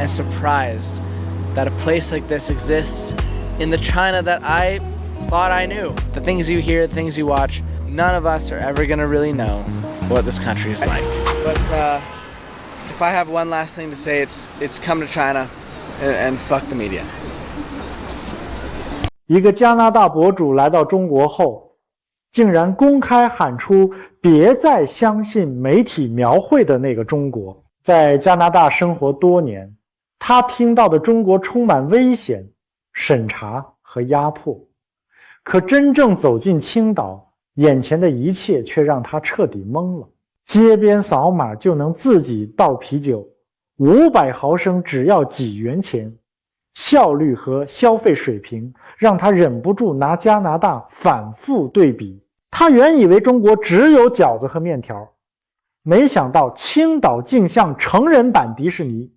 and surprised that a place like this exists in the China that I thought I knew. The things you hear, the things you watch, none of us are ever gonna really know what this country is like. But if I have one last thing to say, it's come to China and fuck the media. 一个加拿大博主来到中国后，竟然公开喊出别再相信媒体描绘的那个中国。在加拿大生活多年，他听到的中国充满危险、审查和压迫，可真正走进青岛，眼前的一切却让他彻底懵了。街边扫码就能自己倒啤酒，500毫升只要几元钱，效率和消费水平让他忍不住拿加拿大反复对比。他原以为中国只有饺子和面条，没想到青岛竟像成人版迪士尼，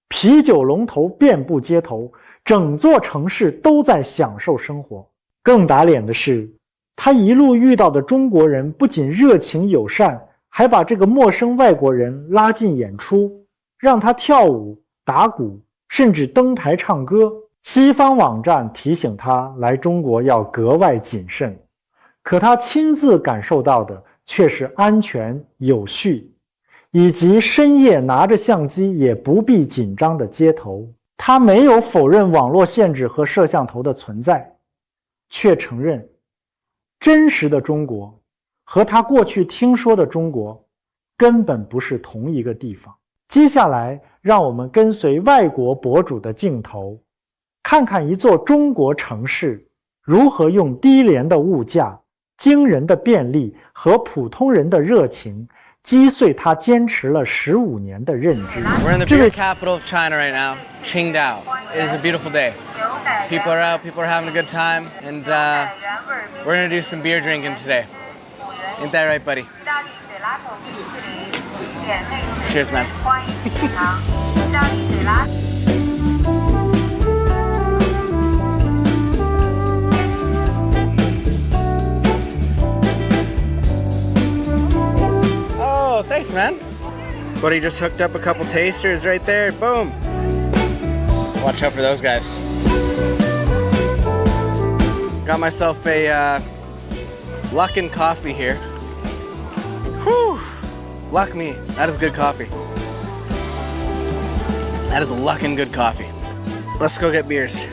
啤酒龙头遍布街头，整座城市都在享受生活。更打脸的是，他一路遇到的中国人不仅热情友善，还把这个陌生外国人拉进演出，让他跳舞、打鼓，甚至登台唱歌。西方网站提醒他来中国要格外谨慎，可他亲自感受到的却是安全有序，以及深夜拿着相机也不必紧张的街头。他没有否认网络限制和摄像头的存在，却承认真实的中国和他过去听说的中国根本不是同一个地方。接下来让我们跟随外国博主的镜头，看看一座中国城市如何用低廉的物价、惊人的便利和普通人的热情击碎他坚持了15年的认知。 We're in the beer capital of China right now, Qingdao. It is a beautiful day. People are out, people are having a good time, and we're gonna do some beer drinking today. Ain't that right, buddy? Cheers, man. Oh, thanks, man. Buddy just hooked up a couple tasters right there. Boom. Watch out for those guys. Got myself a Luckin coffee here. Whew. Luck me. That is good coffee. That is Luckin good coffee. Let's go get beers.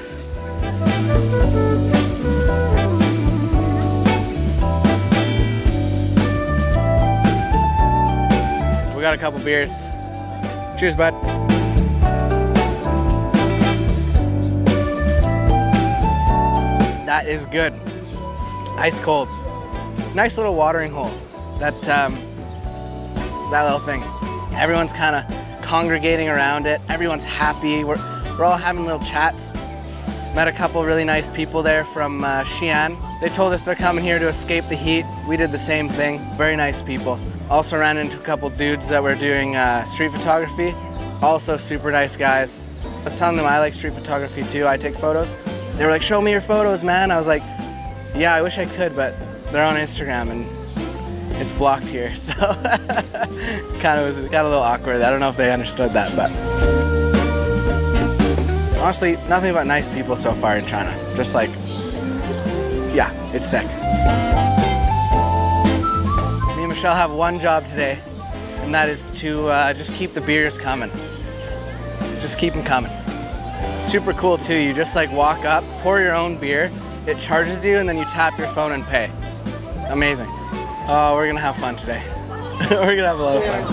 We got a couple beers. Cheers, bud. That is good. Ice cold. Nice little watering hole. That little thing. Everyone's kind of congregating around it. Everyone's happy. We're all having little chats. Met a couple really nice people there from Xi'an. They told us they're coming here to escape the heat. We did the same thing. Very nice people. Also ran into a couple dudes that were doing street photography. Also super nice guys. I was telling them I like street photography too. I take photos. They were like, show me your photos, man. I was like, yeah, I wish I could, but they're on Instagram and it's blocked here. So kind of a little awkward. I don't know if they understood that, but honestly, nothing but nice people so far in China. Just like, yeah, it's sick. Me and Michelle have one job today, and that is to just keep the beers coming. Just keep them coming. Super cool too. You just like walk up, pour your own beer, it charges you, and then you tap your phone and pay. Amazing. Oh, we're gonna have fun today. We're gonna have a lot of fun.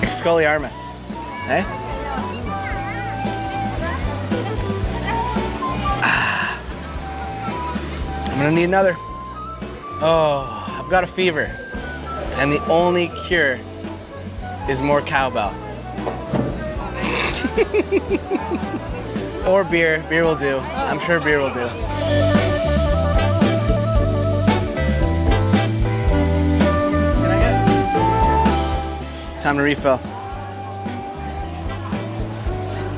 Expelliarmus, eh? I'm gonna need another. Oh, I've got a fever. And the only cure is more cowbell. Or beer. Beer will do. I'm sure beer will do. Can I get? Time to refill.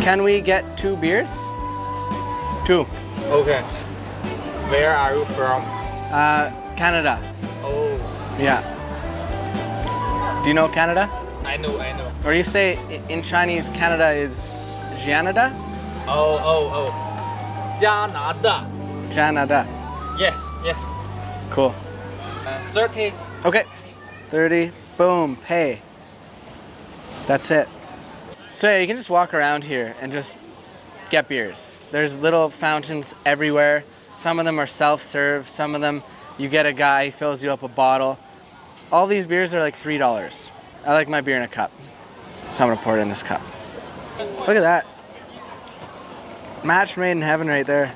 Can we get 2 beers? 2. Okay. Where are you from? Canada. Oh, Yeah. Do you know Canada? I know. Or you say in Chinese, Canada is Canada? Oh. 加拿大. Canada. Yes. Cool. 30. Okay. 30. Boom. Pay. That's it. So yeah, you can just walk around here and just get beers. There's little fountains everywhere. Some of them are self-serve. Some of them you get a guy, he fills you up a bottle. All these beers are like $3. I like my beer in a cup. So I'm gonna pour it in this cup. Look at that. Match made in heaven right there.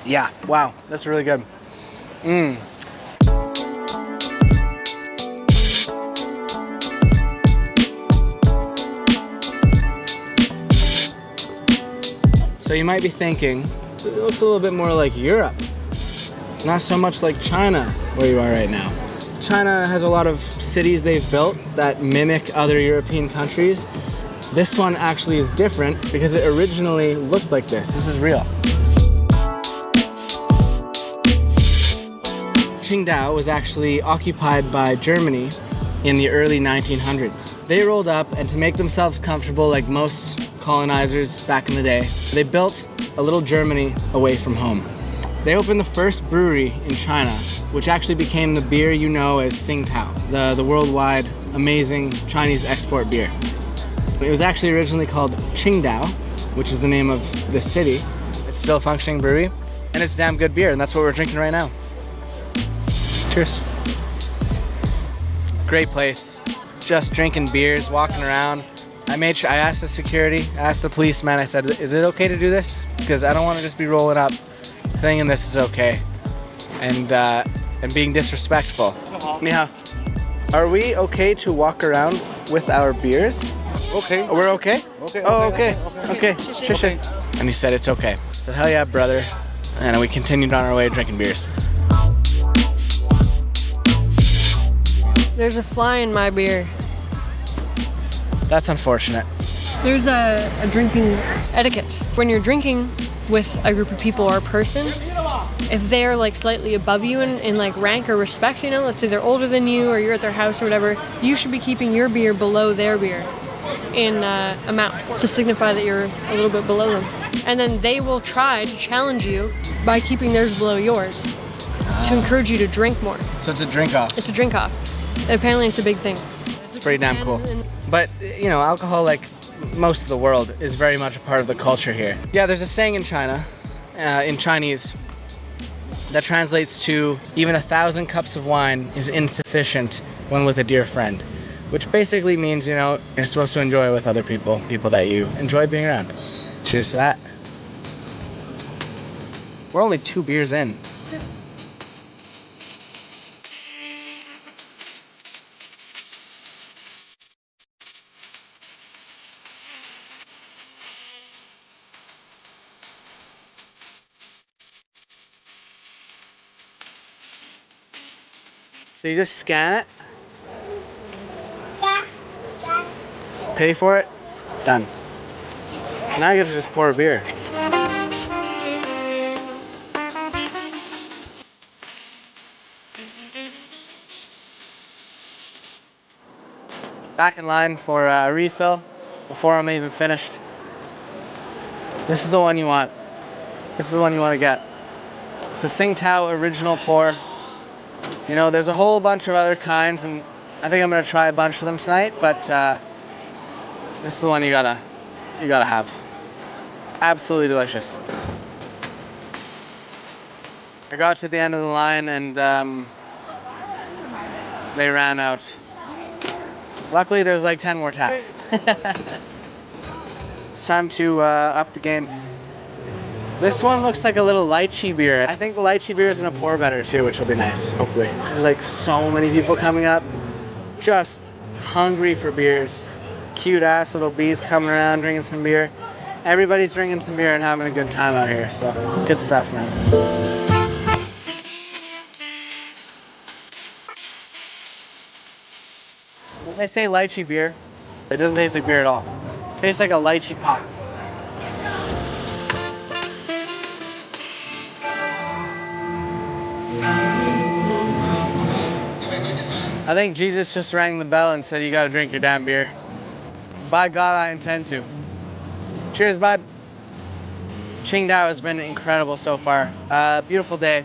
Yeah, wow, that's really good. So you might be thinking, it looks a little bit more like Europe. Not so much like China, where you are right now. China has a lot of cities they've built that mimic other European countries. This one actually is different because it originally looked like this. This is real. Qingdao was actually occupied by Germany in the early 1900s. They rolled up, and to make themselves comfortable like most colonizers back in the day, they built a little Germany away from home. They opened the first brewery in China, which actually became the beer you know as Tsingtao, the worldwide amazing Chinese export beer. It was actually originally called Qingdao, which is the name of the city. It's still a functioning brewery, and it's damn good beer, and that's what we're drinking right now. Cheers. Great place. Just drinking beers, walking around. I asked the security, I asked the policeman, I said, is it okay to do this? Because I don't want to just be rolling up thinking this is okay and being disrespectful. Ni hao. Are we okay to walk around with our beers? Okay. We're okay? Okay. Oh, okay. Okay. Sure. And he said, it's okay. I said, hell yeah, brother. And we continued on our way drinking beers. There's a fly in my beer. That's unfortunate. There's a drinking etiquette. When you're drinking with a group of people or a person, if they're like slightly above you in like rank or respect, you know, let's say they're older than you or you're at their house or whatever, you should be keeping your beer below their beer in amount to signify that you're a little bit below them. And then they will try to challenge you by keeping theirs below yours to encourage you to drink more. So it's a drink off. It's a drink off. Apparently it's a big thing. It's pretty damn cool. But, you know, alcohol, like most of the world, is very much a part of the culture here. Yeah, there's a saying in China, in Chinese, that translates to even 1,000 cups of wine is insufficient when with a dear friend, which basically means, you know, you're supposed to enjoy with other people that you enjoy being around. Cheers to that. We're only 2 beers in. So you just scan it, pay for it, done. Now you get to just pour a beer. Back in line for a refill before I'm even finished. This is the one you want. This is the one you want to get. It's the Tsingtao original pour. You know, there's a whole bunch of other kinds, and I think I'm gonna try a bunch of them tonight, but this is the one you gotta have. Absolutely delicious. I got to the end of the line and they ran out. Luckily there's like 10 more taps. It's time to up the game. This one looks like a little lychee beer. I think the lychee beer is gonna pour better too, which will be nice, hopefully. There's like so many people coming up, just hungry for beers. Cute ass little bees coming around drinking some beer. Everybody's drinking some beer and having a good time out here, so good stuff, man. When they say lychee beer, it doesn't taste like beer at all. Tastes like a lychee pop. I think Jesus just rang the bell and said, you gotta drink your damn beer. By God, I intend to. Cheers, bud. Qingdao has been incredible so far. Beautiful day.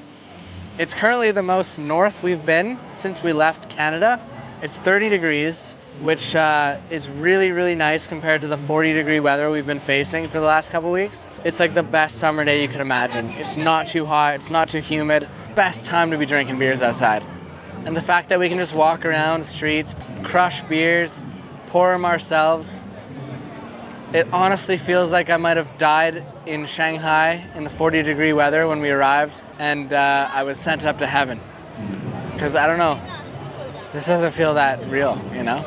It's currently the most north we've been since we left Canada. It's 30 degrees, which is really, really nice compared to the 40-degree weather we've been facing for the last couple weeks. It's like the best summer day you could imagine. It's not too hot, it's not too humid. Best time to be drinking beers outside. And the fact that we can just walk around the streets, crush beers, pour them ourselves. It honestly feels like I might have died in Shanghai in the 40-degree weather when we arrived, and I was sent up to heaven. Because I don't know, this doesn't feel that real, you know?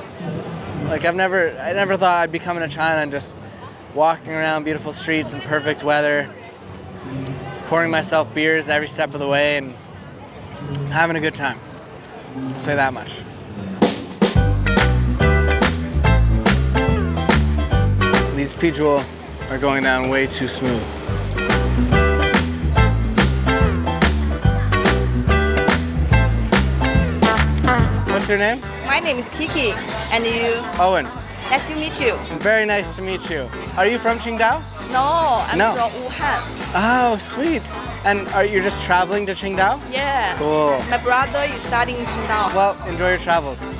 Like I never thought I'd be coming to China and just walking around beautiful streets in perfect weather, pouring myself beers every step of the way and having a good time. I'll say that much. These pigeon are going down way too smooth. What's your name? My name is Kiki, and you? Owen. Nice to meet you. Very nice to meet you. Are you from Qingdao? No, I'm No. from Wuhan. Oh, sweet. And are you just traveling to Qingdao? Yeah. Cool. My brother is studying in Qingdao. Well, enjoy your travels.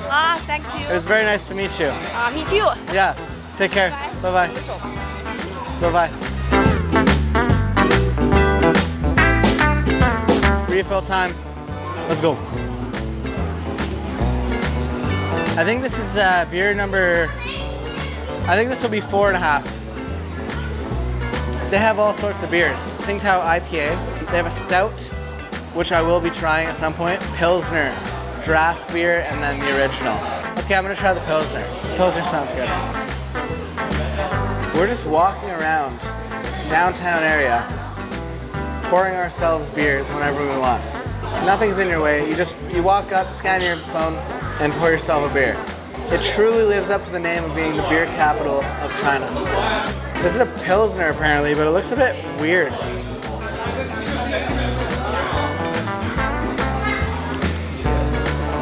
Thank you. It was very nice to meet you. Me too. Yeah. Take care. Bye-bye. Bye-bye. Refill time. Let's go. I think this is beer number, I think this will be 4.5. They have all sorts of beers. Tsingtao IPA. They have a stout, which I will be trying at some point. Pilsner, draft beer, and then the original. Okay, I'm gonna try the Pilsner. Pilsner sounds good. We're just walking around downtown area, pouring ourselves beers whenever we want. Nothing's in your way. You walk up, scan your phone, and pour yourself a beer. It truly lives up to the name of being the beer capital of China. This is a Pilsner apparently, but it looks a bit weird.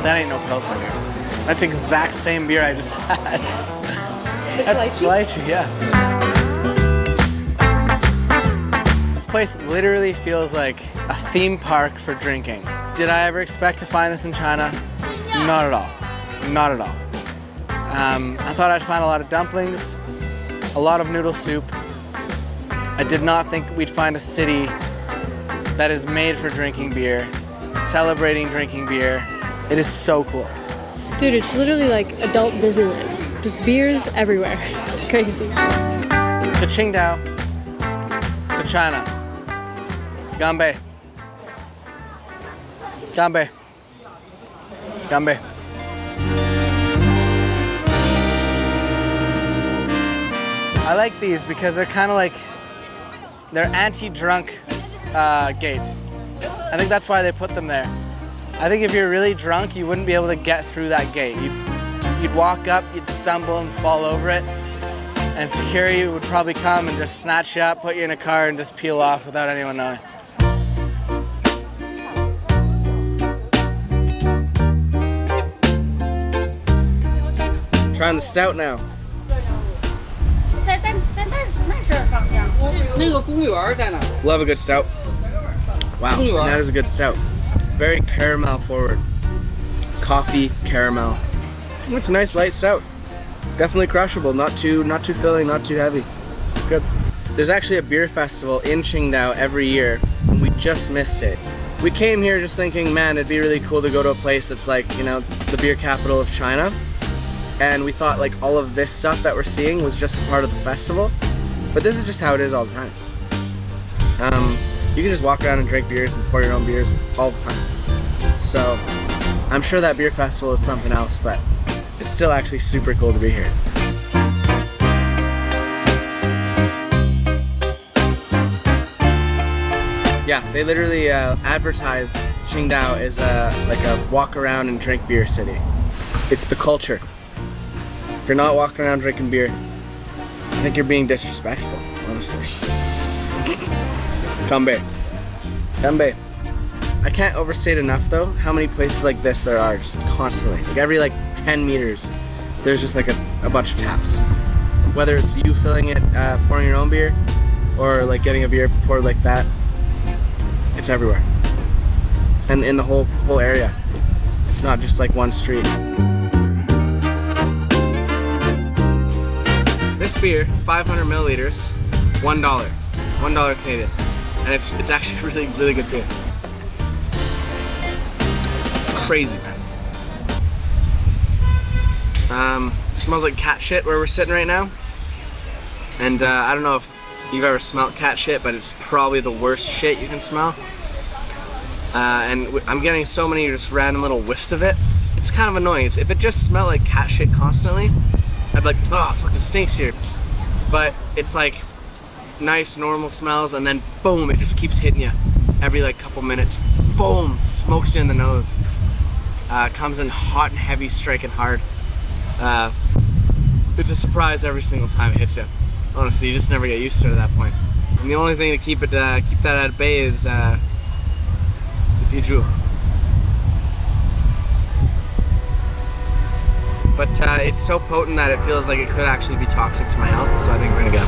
That ain't no Pilsner beer. That's the exact same beer I just had. That's lychee, yeah. This place literally feels like a theme park for drinking. Did I ever expect to find this in China? Not at all. Not at all. I thought I'd find a lot of dumplings, a lot of noodle soup. I did not think we'd find a city that is made for drinking beer, celebrating drinking beer. It is so cool. Dude, it's literally like adult Disneyland. Just beers everywhere. It's crazy. To Qingdao, to China. Ganbei. Ganbei. Ganbei. I like these because they're kind of like, they're anti-drunk gates. I think that's why they put them there. I think if you're really drunk, you wouldn't be able to get through that gate. You'd walk up, you'd stumble and fall over it, and security would probably come and just snatch you up, put you in a car, and just peel off without anyone knowing. Trying the stout now. 在那是方向。那个公园在哪？ Love a good stout. Wow, that is a good stout. Very caramel forward. Coffee, caramel. It's a nice light stout. Definitely crushable. Not too filling, not too heavy. It's good. There's actually a beer festival in Qingdao every year, and we just missed it. We came here just thinking, man, it'd be really cool to go to a place that's like, you know, the beer capital of China. And we thought like all of this stuff that we're seeing was just part of the festival. But this is just how it is all the time. You can just walk around and drink beers and pour your own beers all the time. So I'm sure that beer festival is something else, but it's still actually super cool to be here. Yeah, they literally advertise Qingdao as like a walk around and drink beer city. It's the culture. If you're not walking around drinking beer, I think you're being disrespectful, honestly. Kambe. Kambe. I can't overstate enough though how many places like this there are just constantly. Like every like 10 meters, there's just like a bunch of taps. Whether it's you filling it, pouring your own beer, or like getting a beer poured like that, it's everywhere. And in the whole area. It's not just like one street. This beer, 500 milliliters, $1. $1 Canadian. And it's actually really good beer. It's crazy, man. It smells like cat shit where we're sitting right now. And I don't know if you've ever smelled cat shit, but it's probably the worst shit you can smell. And I'm getting so many just random little whiffs of it. It's kind of annoying. If it just smelled like cat shit constantly, I'd be like, oh, fuck, it stinks here. But it's like nice, normal smells, and then boom, it just keeps hitting you every like couple minutes. Boom, smokes you in the nose. Comes in hot and heavy, striking hard. It's a surprise every single time it hits you. Honestly, you just never get used to it at that point. And the only thing to keep that at bay is Pichu. But it's so potent that it feels like it could actually be toxic to my health, so I think we're gonna go.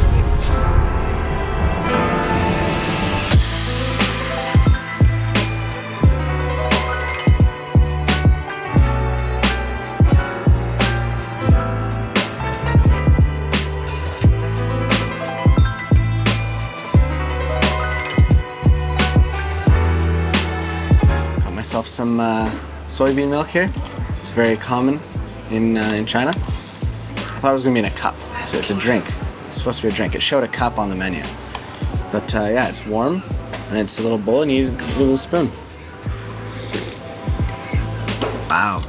Myself some soybean milk here. It's very common in China. I thought it was gonna be in a cup. So it's a drink. It's supposed to be a drink. It showed a cup on the menu. But yeah, it's warm and it's a little bowl and you need a little spoon. Wow.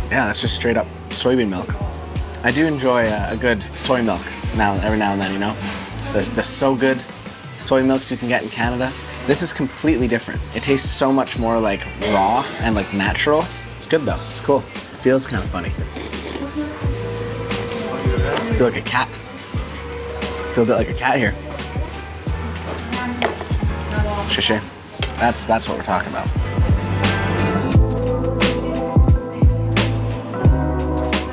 Yeah, that's just straight up soybean milk. I do enjoy a good soy milk every now and then, you know? The so good soy milks you can get in Canada. This is completely different. It tastes so much more like raw and like natural. It's good though, it's cool. It feels kind of funny. I feel like a cat. I feel a bit like a cat here. Shishi. That's what we're talking about.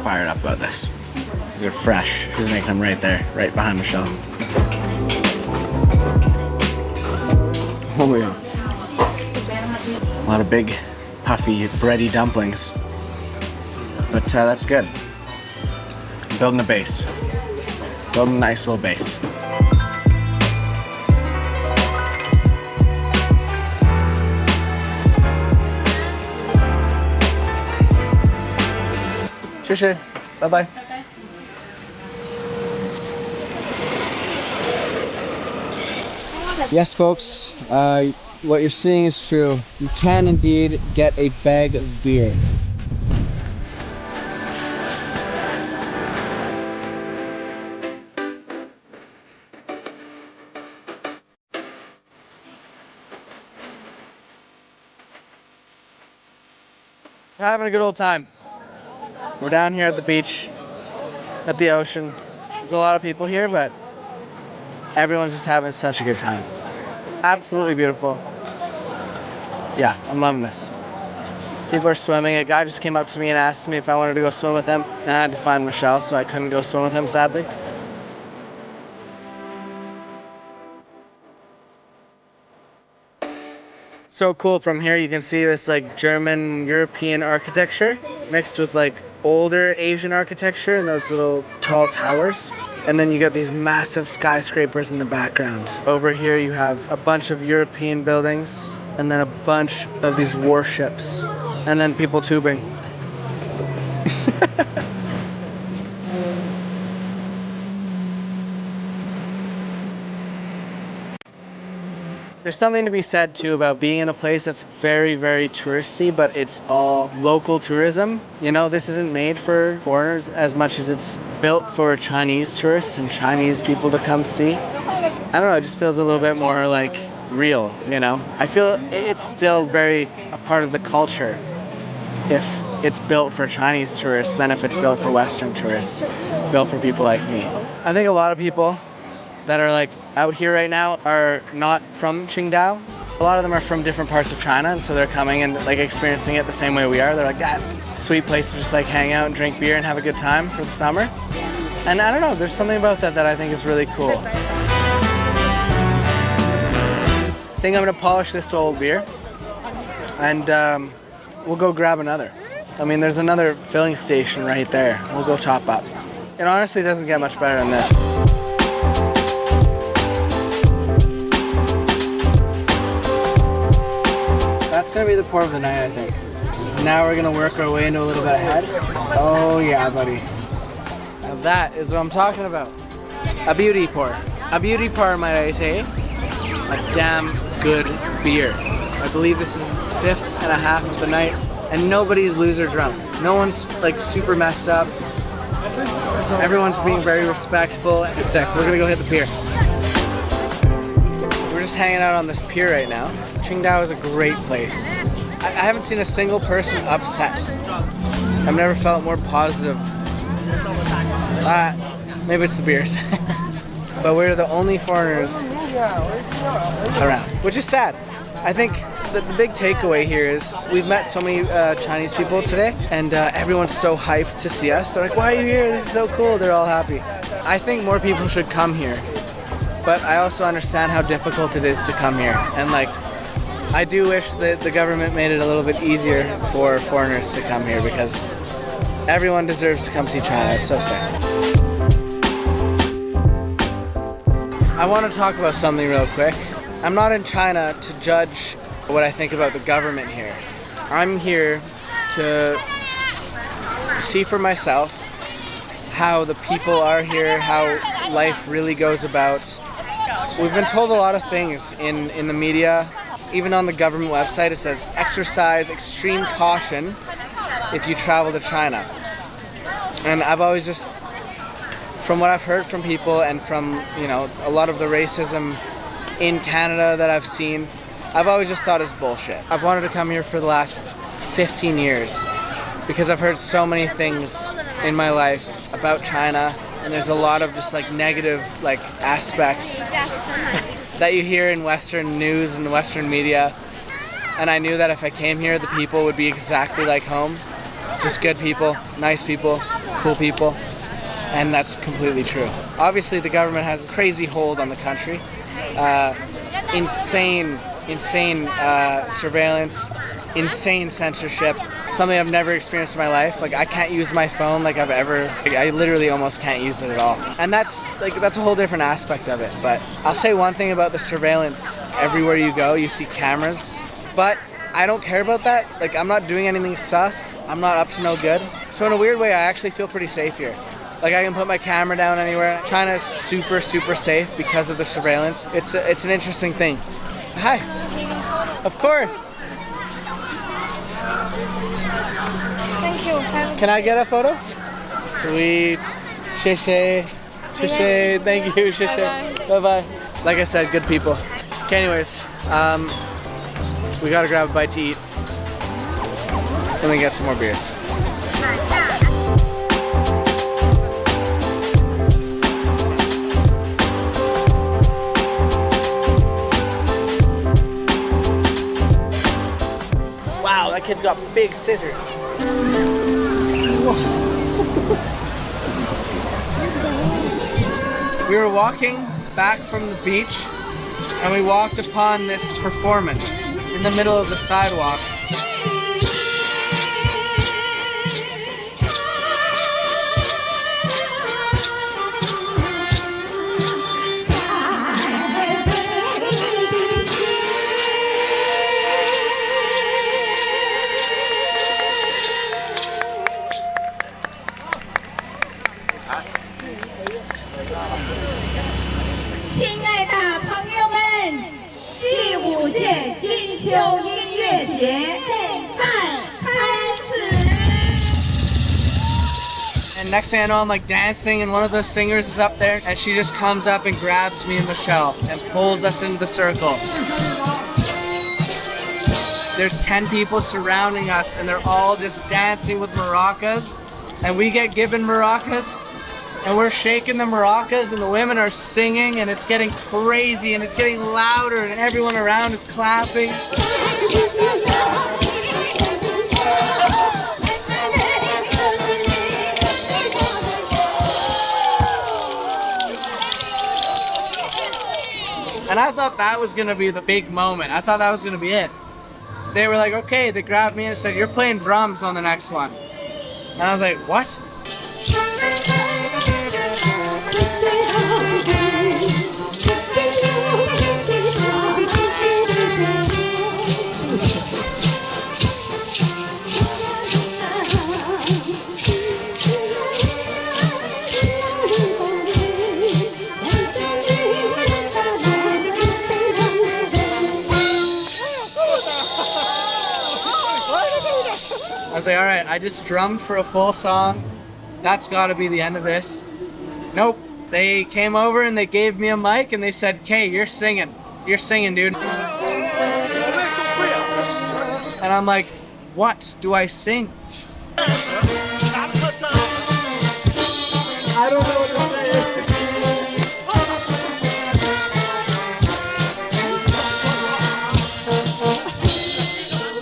Fired up about this. These are fresh. She's making them right there, right behind Michelle. Oh yeah. A lot of big, puffy, bready dumplings. But that's good. Building a base. Building a nice little base. Cheers. Bye-bye. Yes, folks, what you're seeing is true. You can indeed get a bag of beer. We're having a good old time. We're down here at the beach, at the ocean. There's a lot of people here, but everyone's just having such a good time. Absolutely beautiful. Yeah, I'm loving this. People are swimming. A guy just came up to me and asked me if I wanted to go swim with him. And I had to find Michelle, so I couldn't go swim with him, sadly. So cool. From here you can see this like German European architecture mixed with like older Asian architecture and those little tall towers. And then you got these massive skyscrapers in the background. Over here you have a bunch of European buildings and then a bunch of these warships and then people tubing. There's something to be said too about being in a place that's very, very touristy, but it's all local tourism. You know, this isn't made for foreigners as much as it's built for Chinese tourists and Chinese people to come see. I don't know, it just feels a little bit more like real, you know? I feel it's still very a part of the culture. if it's built for Chinese tourists than if it's built for Western tourists, built for people like me. I think a lot of people that are like out here right now are not from Qingdao. A lot of them are from different parts of China, and so they're coming and like experiencing it the same way we are. They're like, that's a sweet place to just like hang out and drink beer and have a good time for the summer. And I don't know, there's something about that that I think is really cool. I think I'm gonna polish this old beer and we'll go grab another. I mean, there's another filling station right there. We'll go top up. It honestly doesn't get much better than this. That's gonna be the pour of the night, I think. Now we're gonna work our way into a little bit ahead. Oh yeah, buddy. Now that is what I'm talking about. A beauty pour. A beauty pour, might I say. A damn good beer. I believe this is 5th and a half of the night, and nobody's loser drunk. No one's like super messed up. Everyone's being very respectful. It's sick. We're gonna go hit the pier. We're just hanging out on this pier right now. Qingdao is a great place. I haven't seen a single person upset. I've never felt more positive. Maybe it's the beers. But we're the only foreigners around, which is sad. I think the big takeaway here is we've met so many Chinese people today, and everyone's so hyped to see us. They're like, why are you here? This is so cool. They're all happy. I think more people should come here, but I also understand how difficult it is to come here. And like, I do wish that the government made it a little bit easier for foreigners to come here, because everyone deserves to come see China. It's so sick. I want to talk about something real quick. I'm not in China to judge what I think about the government here. I'm here to see for myself how the people are here, how life really goes about. We've been told a lot of things in the media. Even on the government website it says exercise extreme caution if you travel to China. And I've always just, from what I've heard from people and from, you know, a lot of the racism in Canada that I've seen, I've always just thought it's bullshit. I've wanted to come here for the last 15 years because I've heard so many things in my life about China, and there's a lot of just like negative like aspects that you hear in Western news and Western media. And I knew that if I came here, the people would be exactly like home. Just good people, nice people, cool people. And that's completely true. Obviously, the government has a crazy hold on the country. Insane surveillance, insane censorship, something I've never experienced in my life. Like, I can't use my phone like I literally almost can't use it at all. And that's a whole different aspect of it. But I'll say one thing about the surveillance. Everywhere you go, you see cameras. But I don't care about that. Like, I'm not doing anything sus. I'm not up to no good. So in a weird way, I actually feel pretty safe here. Like, I can put my camera down anywhere. China is super, super safe because of the surveillance. It's an interesting thing. Hi. Of course. Thank you. Can I get a photo? Sweet. 谢谢. 谢谢. Thank you. 谢谢. Bye-bye. Like I said, good people. Okay, anyways, we gotta grab a bite to eat and then get some more beers. Wow, that kid's got big scissors. We were walking back from the beach and we walked upon this performance in the middle of the sidewalk. And next thing I know, I'm like dancing and one of the singers is up there and she just comes up and grabs me and Michelle and pulls us into the circle. there's 10 people surrounding us and they're all just dancing with maracas, and we get given maracas and we're shaking the maracas and the women are singing and it's getting crazy and it's getting louder and everyone around is clapping. And I thought that was gonna be the big moment. I thought that was gonna be it. They were like, okay, they grabbed me and said, you're playing drums on the next one. And I was like, what? I was like, all right, I just drummed for a full song. That's got to be the end of this. Nope. They came over and they gave me a mic and they said, "Kay, you're singing. You're singing, dude." And I'm like, what do I sing? I don't know what to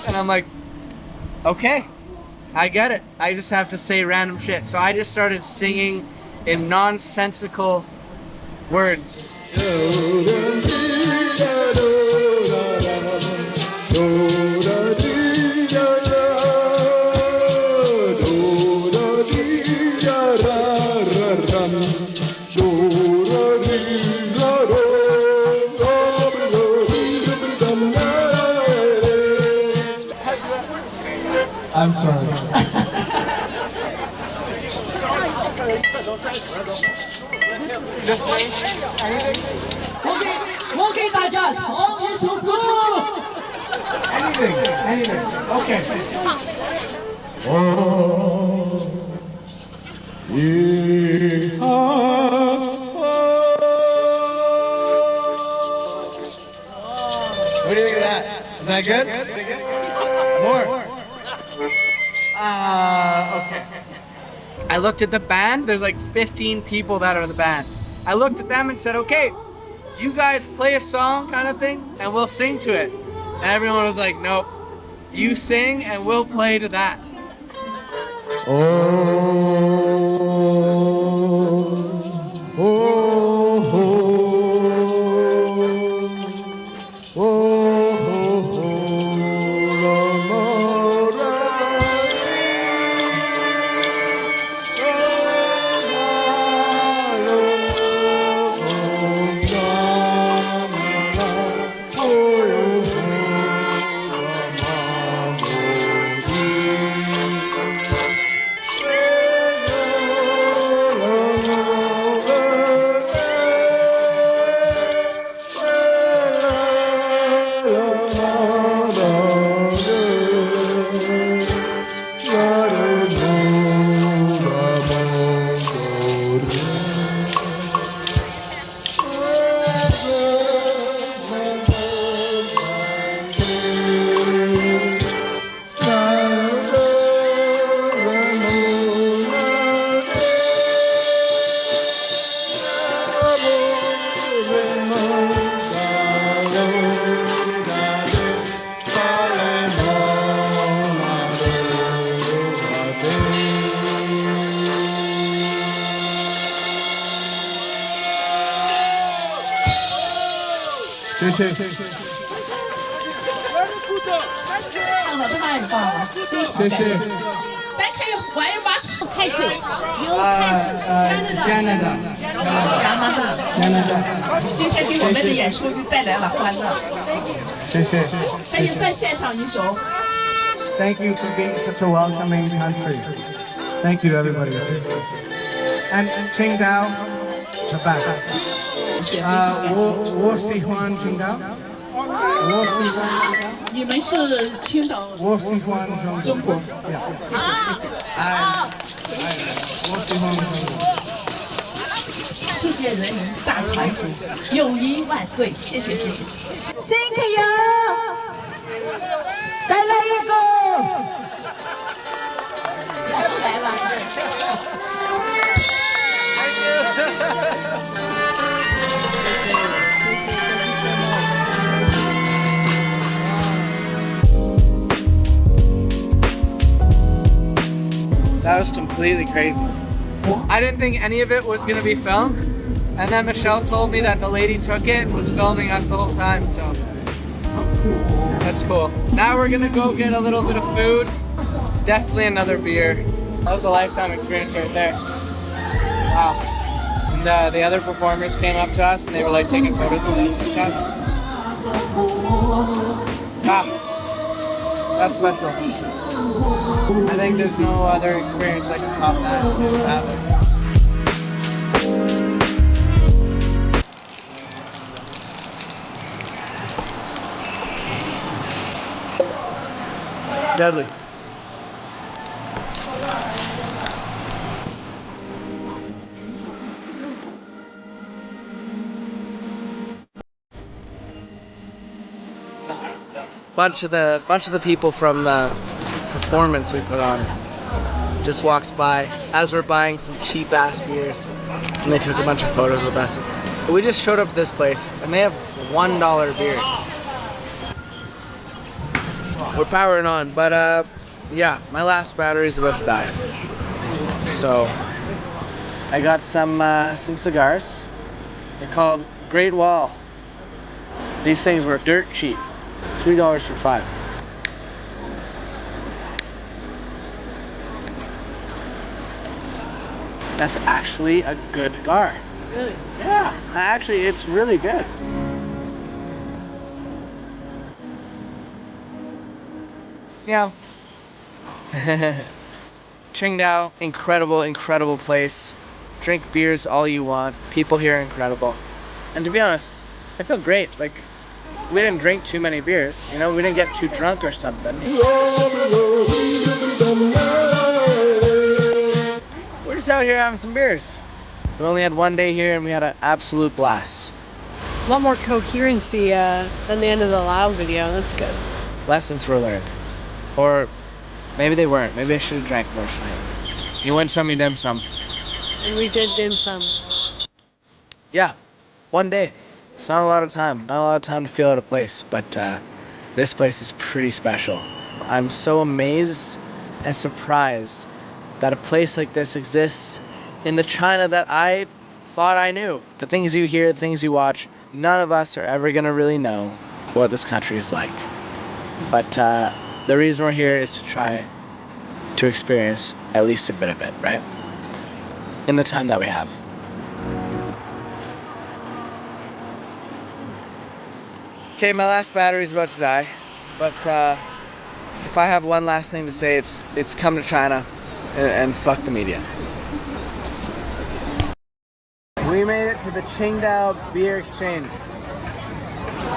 say. And I'm like, okay. I get it. I just have to say random shit. So I just started singing in nonsensical words. I'm sorry. Just say anything. 我给大家唱一首歌。 Anything. Okay. What do you think of that? Is that good? More. Okay. I looked at the band. There's like 15 people that are the band. I looked at them and said, okay, you guys play a song kind of thing and we'll sing to it. And everyone was like, nope, you sing and we'll play to that.唱得太棒了，谢谢。咱可以换一把开水，加拿大。今天给我们的演出就带来了欢乐。谢谢。可以再献上一首。Thank you for being such a welcoming country. Thank you, everybody. And Qingdao, the back. 我喜欢青岛。我喜欢。你们是青岛。我喜欢中国。谢谢。我喜欢中国。世界人民大团结，友谊万岁！谢谢。Thank you. was completely crazy. I didn't think any of it was gonna be filmed, and then Michelle told me that the lady took it and was filming us the whole time, so that's cool. Now we're gonna go get a little bit of food, definitely another beer. That was a lifetime experience right there. Wow. And the other performers came up to us and they were like taking photos with us and stuff. Ah, that's special. I think there's no other experience that can top that. Deadly. Bunch of the people from the performance we put on just walked by as we're buying some cheap ass beers, and they took a bunch of photos with us. We just showed up to this place and they have $1 beers. We're powering on, but yeah, my last battery's about to die. So I got some cigars. They're called Great Wall. These things were dirt cheap. $3 for 5. That's actually a good cigar. Really? Yeah, actually it's really good. Yeah. Qingdao, incredible place. Drink beers all you want. People here are incredible. And to be honest, I feel great. Like, we didn't drink too many beers, you know, we didn't get too drunk or something. We're just out here having some beers. We only had one day here and we had an absolute blast. A lot more coherency than the end of the Lao video. That's good. Lessons were learned. Or maybe they weren't. Maybe I should have drank more tonight. You win some, you dim some. And we did dim sum. Yeah, one day. It's not a lot of time. Not a lot of time to feel out of place, but this place is pretty special. I'm so amazed and surprised that a place like this exists in the China that I thought I knew. The things you hear, the things you watch, none of us are ever gonna really know what this country is like. But the reason we're here is to try to experience at least a bit of it, right? In the time that we have. Okay, my last battery's about to die, but if I have one last thing to say, it's come to China and fuck the media. We made it to the Qingdao Beer Exchange.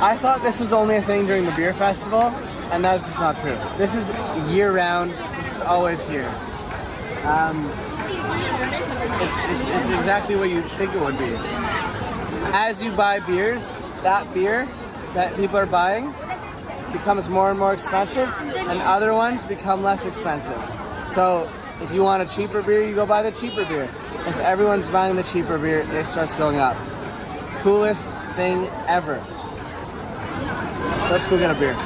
I thought this was only a thing during the beer festival, and that's just not true. This is year-round. This is always here. It's exactly what you think it would be. As you buy beers, that beer that people are buying becomes more and more expensive, and other ones become less expensive. So if you want a cheaper beer, you go buy the cheaper beer. If everyone's buying the cheaper beer, it starts going up. Coolest thing ever. Let's go get a beer.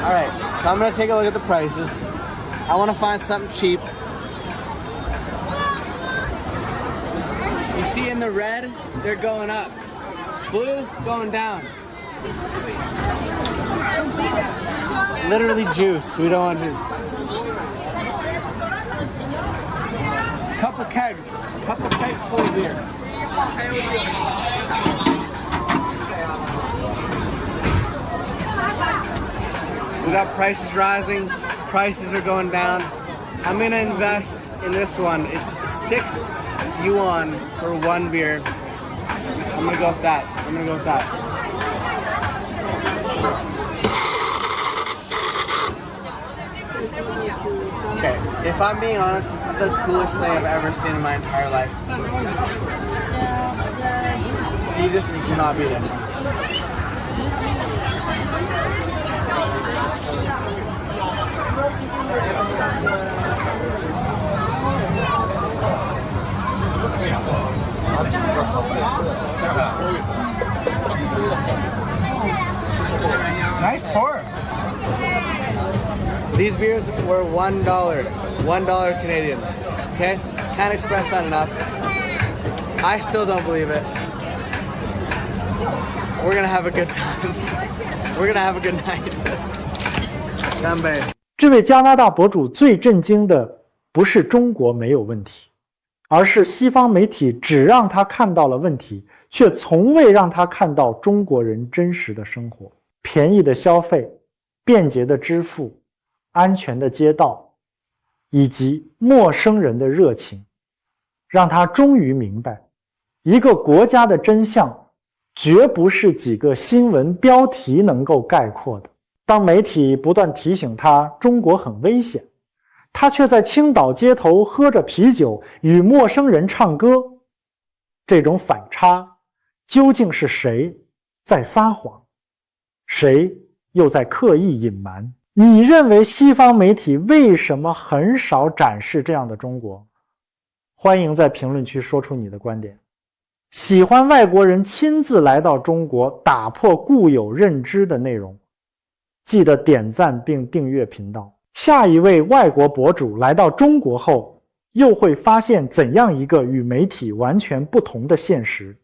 All right, so I'm gonna take a look at the prices. I wanna find something cheap. You see in the red, they're going up. Blue, going down. Literally juice, we don't want juice. Couple kegs full of beer. We got prices rising, prices are going down. I'm gonna invest in this one. It's 6 yuan for one beer. I'm gonna go with that. Okay, if I'm being honest, this is the coolest thing I've ever seen in my entire life. You cannot beat it. Nice pour. These beers were $1, $1 Canadian. Okay? Can't express that enough. I still don't believe it. We're gonna have a good time. We're gonna have a good night. 干杯。这位加拿大博主最震惊的不是中国没有问题，而是西方媒体只让他看到了问题，却从未让他看到中国人真实的生活。便宜的消费、便捷的支付、安全的街道，以及陌生人的热情，让他终于明白，一个国家的真相绝不是几个新闻标题能够概括的。当媒体不断提醒他中国很危险，他却在青岛街头喝着啤酒与陌生人唱歌，这种反差究竟是谁在撒谎，谁又在刻意隐瞒？你认为西方媒体为什么很少展示这样的中国？欢迎在评论区说出你的观点。喜欢外国人亲自来到中国打破固有认知的内容，记得点赞并订阅频道。下一位外国博主来到中国后，又会发现怎样一个与媒体完全不同的现实？